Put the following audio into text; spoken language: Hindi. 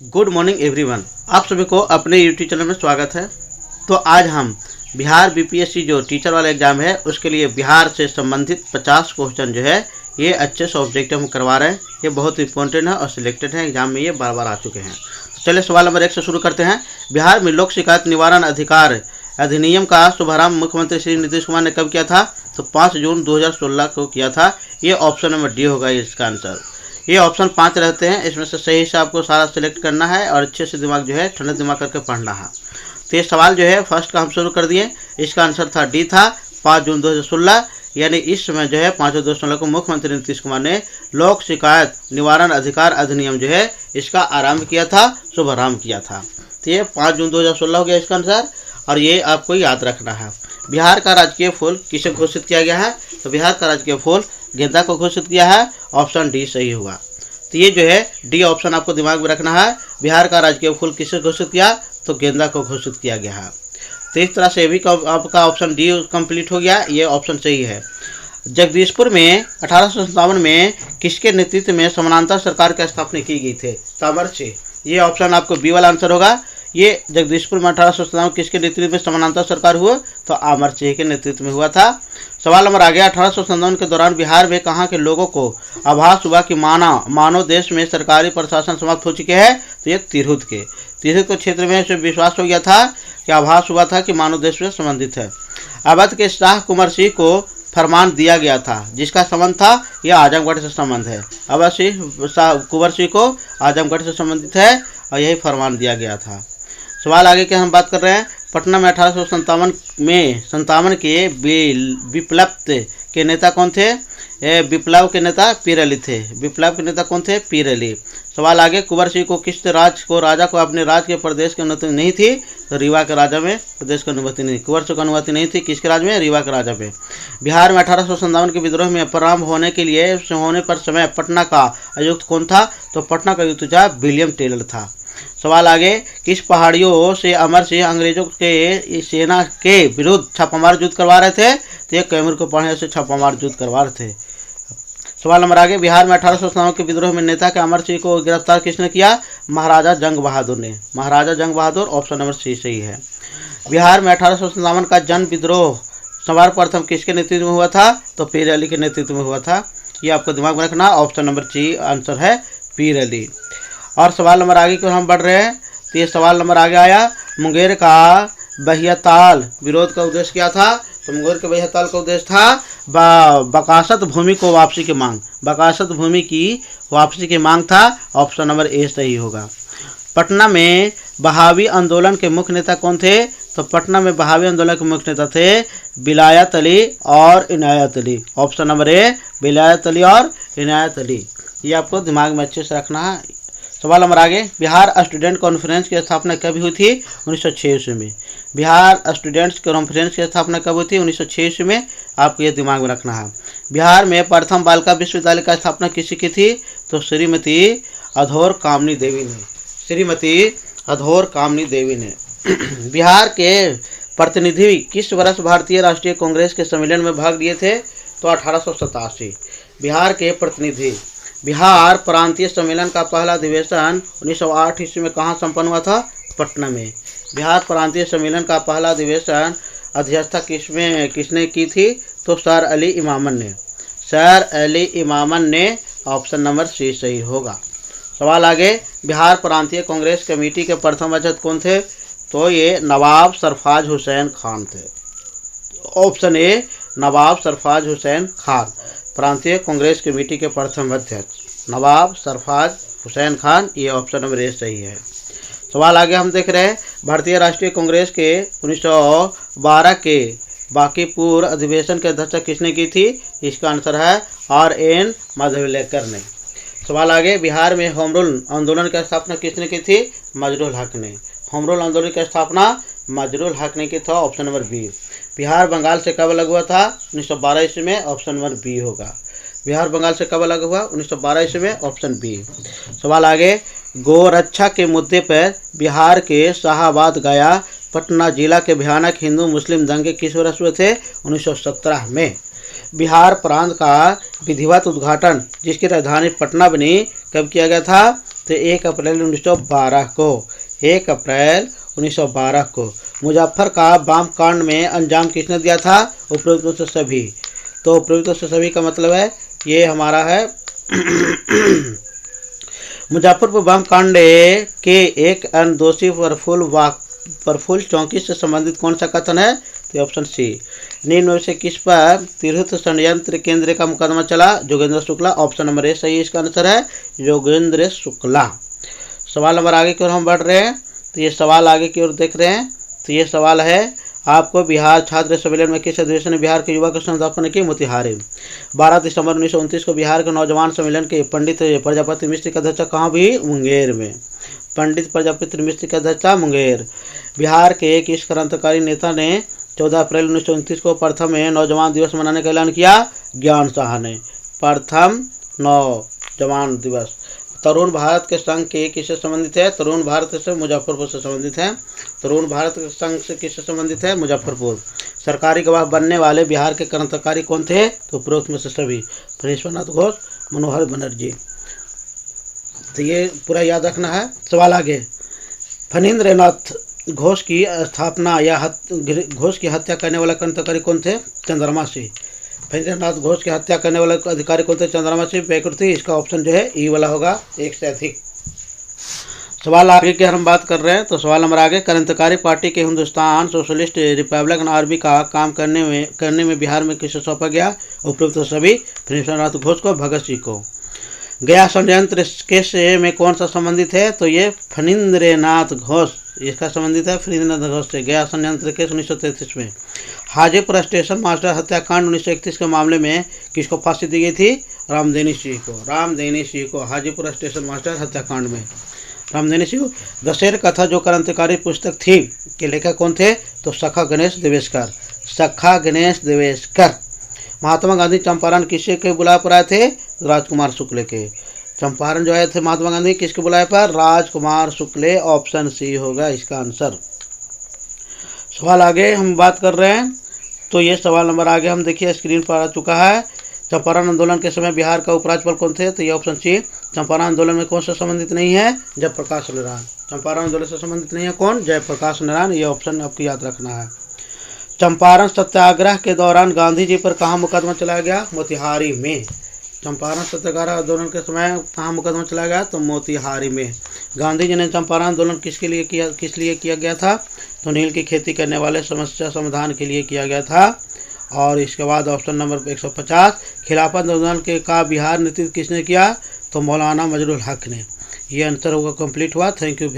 Good morning everyone. आप सभी को अपने यूट्यूब चैनल में स्वागत है। तो आज हम बिहार बीपीएससी जो टीचर वाला एग्ज़ाम है उसके लिए बिहार से संबंधित 50 क्वेश्चन जो है ये अच्छे से ऑब्जेक्टिव हम करवा रहे हैं। ये बहुत इंपॉर्टेंट है और सिलेक्टेड है, एग्जाम में ये बार बार आ चुके हैं। तो चलिए सवाल नंबर 1 से शुरू करते हैं। बिहार में लोक शिकायत निवारण अधिकार अधिनियम का शुभारंभ मुख्यमंत्री श्री नीतीश कुमार ने कब किया था? तो 5 जून 2016 को किया था। ये ऑप्शन नंबर डी होगा इसका आंसर। ये ऑप्शन 5 रहते हैं, इसमें से सही से आपको सारा सिलेक्ट करना है और अच्छे से दिमाग जो है ठंडा दिमाग करके पढ़ना है। तो ये सवाल जो है फर्स्ट का हम शुरू कर दिए। इसका आंसर था डी था 5 जून 2016, यानी इस समय जो है 5 जून 2016 को मुख्यमंत्री नीतीश कुमार ने लोक शिकायत निवारण अधिकार अधिनियम जो है इसका आरंभ किया था, शुभारंभ किया था। तो ये 5 जून 2016 हो गया इसका आंसर और ये आपको याद रखना है। बिहार का राजकीय फूल किसे घोषित किया गया है? तो बिहार का राजकीय फूल गेंदा को घोषित किया है। ऑप्शन डी सही हुआ। तो ये जो है डी ऑप्शन आपको दिमाग में रखना है। बिहार का राजकीय फूल किसे घोषित किया? तो गेंदा को घोषित किया गया है। तो इस तरह से भी आपका ऑप्शन डी कंप्लीट हो गया। ये ऑप्शन सही है। जगदीशपुर में 1857 में किसके नेतृत्व में समानांतर सरकार की स्थापना की गई थी? तो अमर सिंह। ये ऑप्शन आपको बी वाला आंसर होगा। ये जगदीशपुर में 1857 किसके नेतृत्व में समानांतर सरकार हुआ? तो अमर सिंह के नेतृत्व में हुआ था। सवाल नंबर आ गया। 1857 के दौरान बिहार में कहाँ के लोगों को आभास हुआ कि मानव देश में सरकारी प्रशासन समाप्त हो चुके हैं? तो ये तिरहुत के क्षेत्र में से विश्वास हो गया था कि आभास हुआ था कि मानव देश में संबंधित है। अवध के शाह कुंवर सिंह को फरमान दिया गया था, जिसका संबंध था यह आजमगढ़ से संबंध है। अवध शाह कुंवर सिंह को आजमगढ़ से संबंधित है और यही फरमान दिया गया था। सवाल आगे के हम बात कर रहे हैं। पटना में 1857 के विप्लव के नेता कौन थे? विप्लव के नेता पीर अली थे। विप्लव के नेता कौन थे? पीर अली। सवाल आगे। कुंवर सिंह को किस राजा को अपने राज के प्रदेश की अनुमति नहीं थी? तो रीवा के राजा में प्रदेश की अनुमति नहीं। कुंवर सिंह को अनुमति नहीं थी किसके राज में? रीवा के राजा में। बिहार में 1857 के विद्रोह में प्रारंभ होने पर समय पटना का आयुक्त कौन था? तो पटना का आयुक्त था विलियम टेलर था। सवाल आगे। किस पहाड़ियों से अमर सिंह अंग्रेजों के सेना के विरुद्ध छापामार युद्ध करवा रहे थे? तो ये कैमूर को पहाड़ियों से छापामार युद्ध करवा रहे थे। सवाल नंबर आगे। बिहार में 1857 के विद्रोह में नेता के अमर सिंह को गिरफ्तार किसने किया? महाराजा जंग बहादुर ने। महाराजा जंग बहादुर। ऑप्शन नंबर सी सही है। बिहार में 1857 का जन विद्रोह सर्वप्रथम किसके नेतृत्व में हुआ था? तो पीर अली के नेतृत्व में हुआ था। ये आपको दिमाग में रखना। ऑप्शन नंबर सी आंसर है पीर अली। और सवाल नंबर आगे की ओर हम बढ़ रहे हैं। तो ये सवाल नंबर आगे आया। मुंगेर का बहियाताल विरोध का उद्देश्य क्या था? तो मुंगेर के बहियाताल का उद्देश्य था बकासत भूमि को वापसी की मांग। बकासत भूमि की वापसी की मांग था। ऑप्शन नंबर ए सही होगा। पटना में बहावी आंदोलन के मुख्य नेता कौन थे? तो पटना में बहावी आंदोलन के मुख्य नेता थे विलायत अली और इनायत अली। ऑप्शन नंबर ए विलायत अली और इनायत अली। ये आपको दिमाग में अच्छे से रखना है। सवाल नंबर आगे। बिहार स्टूडेंट कॉन्फ्रेंस की स्थापना कब हुई थी? 1906 ईस्वी में। बिहार स्टूडेंट्स कॉन्फ्रेंस की स्थापना कब हुई थी? 1906 ईस्वी में। आपको ये दिमाग में रखना है। बिहार में प्रथम बालिका विश्वविद्यालय का स्थापना किसी की थी? तो श्रीमती अधोर कामनी देवी ने। श्रीमती अधोर कामनी देवी ने। बिहार के प्रतिनिधि किस वर्ष भारतीय राष्ट्रीय कांग्रेस के सम्मेलन में भाग लिए थे? तो 1887। बिहार के प्रतिनिधि। बिहार प्रांतीय सम्मेलन का पहला अधिवेशन 1908 ईस्वी में कहाँ संपन्न हुआ था? पटना में। बिहार प्रांतीय सम्मेलन का पहला अधिवेशन अध्यक्षता किसने की थी? तो सर अली इमामन ने। सर अली इमामन ने। ऑप्शन नंबर सी सही होगा। सवाल आगे। बिहार प्रांतीय कांग्रेस कमेटी के प्रथम अध्यक्ष कौन थे? तो ये नवाब सरफराज हुसैन खान थे। ऑप्शन ए नवाब सरफराज हुसैन खान प्रांतीय कांग्रेस कमेटी के प्रथम अध्यक्ष नवाब सरफराज हुसैन खान। ये ऑप्शन नंबर ए सही है। सवाल आगे हम देख रहे हैं। भारतीय राष्ट्रीय कांग्रेस के 1912 के बांकीपुर अधिवेशन की अध्यक्षता किसने की थी? इसका आंसर है R.N. माधवलेकर ने। सवाल आगे। बिहार में होम रूल आंदोलन की स्थापना किसने की थी? मजरूल हक ने। होम रूल आंदोलन की स्थापना मजरूल हक ने की था। Option number B. Bihar Bengal से कब अलग हुआ था? 1912 ईस्वी में। ऑप्शन नंबर बी होगा। बिहार बंगाल से कब अलग हुआ? 1912 ईस्वी में। Option B. सवाल आगे। गोरक्षा के मुद्दे पर बिहार के शाहाबाद गया पटना जिला के भयानक हिंदू मुस्लिम दंगे किस वर्ष हुए थे? 1917 में। बिहार प्रांत का विधिवत उद्घाटन जिसकी राजधानी पटना बनी कब किया गया था? तो 1 अप्रैल 1912 को, 1 अप्रैल 1912 को। मुजफ्फर का बम कांड में अंजाम किसने दिया था? उपरोक्त में से सभी। तो उपरोक्त में से सभी का मतलब है ये हमारा है मुजफ्फरपुर बम कांड के एक अन्य दोषी प्रफुल्ल चौकी से संबंधित कौन सा कथन है? तो ऑप्शन सी। निम्न में से किस पर तिरहुत षड्यंत्र केंद्र का मुकदमा चला? Yogendra Shukla. Option number A सही इसका आंसर है योगेंद्र शुक्ला। सवाल नंबर आगे की ओर हम बढ़ रहे हैं। तो ये सवाल आगे की ओर देख रहे हैं। तो ये सवाल है आपको बिहार छात्र सम्मेलन में किस अधिवेशन ने बिहार के युवा को संस्थापना की? मोतिहारी। 12 दिसंबर 1929 को बिहार के नौजवान सम्मेलन के पंडित प्रजापति मिश्र की अध्यक्षता कहाँ हुई? मुंगेर में। पंडित प्रजापति मिश्र की अध्यक्षता मुंगेर। बिहार के किस क्रांतिकारी नेता ने 14 अप्रैल 1929 को प्रथम नौजवान दिवस मनाने का ऐलान किया? ज्ञान साहा ने। प्रथम नौजवान दिवस। तरुण भारत के संघ के किससे संबंधित है? तरुण भारत से मुजफ्फरपुर से संबंधित है। तरुण भारत के संघ से किससे संबंधित है? मुजफ्फरपुर। सरकारी गवाह बनने वाले बिहार के क्रांतिकारी कौन थे? तो उपरोक्त में से सभी। फणीश्वरनाथ घोष, मनोहर बनर्जी। तो ये पूरा याद रखना है। सवाल आगे। फणींद्रनाथ घोष की स्थापना या घोष की हत्या करने वाला क्रांतिकारी कौन थे? चंद्रमा सिंह। फणींद्रनाथ घोष की हत्या करने वाले अधिकारी कौन थे? चंद्रमा सिंह प्रकृति। इसका ऑप्शन जो है ई वाला होगा, एक से अधिक। सवाल आगे की हम बात कर रहे हैं। तो सवाल नंबर आगे। क्रांतिकारी पार्टी के हिंदुस्तान सोशलिस्ट रिपब्लिकन आर्मी का काम करने में बिहार में किसे सौंपा गया? उपरोक्त सभी। फणींद्रनाथ घोष को, भगत सिंह को। गया षड्यंत्र केस में कौन सा संबंधित है? तो ये फणींद्रनाथ घोष इसका संबंधित है फणींद्रनाथ घोष से। गया षड्यंत्र केस 1933 में। हाजीपुर स्टेशन मास्टर हत्याकांड 1931 के मामले में किसको फांसी दी गई थी? रामदेनी सिंह को। रामदेनी सिंह को हाजीपुर स्टेशन मास्टर हत्याकांड में रामदेनी सिंह। दशहरा कथा जो क्रांतिकारी पुस्तक थी के लेखक कौन थे? तो सखा गणेश देवेशकर। सखा गणेश देवेशकर। महात्मा गांधी चंपारण किसके के बुलाए पर आए थे? राजकुमार शुक्ल के। चंपारण जो आए थे महात्मा गांधी किसके बुलाए पर? राजकुमार शुक्ल। ऑप्शन सी होगा इसका आंसर। सवाल आगे हम बात कर रहे हैं। तो ये सवाल नंबर आगे हम देखिए स्क्रीन पर आ चुका है। चंपारण आंदोलन के समय बिहार का उपराज्यपाल कौन थे? तो ये ऑप्शन सी। चंपारण आंदोलन में कौन से संबंधित नहीं है? जयप्रकाश नारायण। चंपारण आंदोलन से संबंधित नहीं है कौन? जयप्रकाश नारायण। ये ऑप्शन आपको याद रखना है। चंपारण सत्याग्रह के दौरान गांधी जी पर कहाँ मुकदमा चलाया गया? मोतिहारी में। चंपारण सत्याग्रह आंदोलन के समय कहाँ मुकदमा चलाया गया? तो मोतिहारी में। गांधी जी ने चंपारण आंदोलन किस लिए किया गया था? तो नील की खेती करने वाले समस्या समाधान के लिए किया गया था। और इसके बाद ऑप्शन नंबर 150 खिलाफत आंदोलन का बिहार नेतृत्व किसने किया? तो मौलाना मजरुल हक ने। ये आंसर होगा कंप्लीट हुआ। Thank you.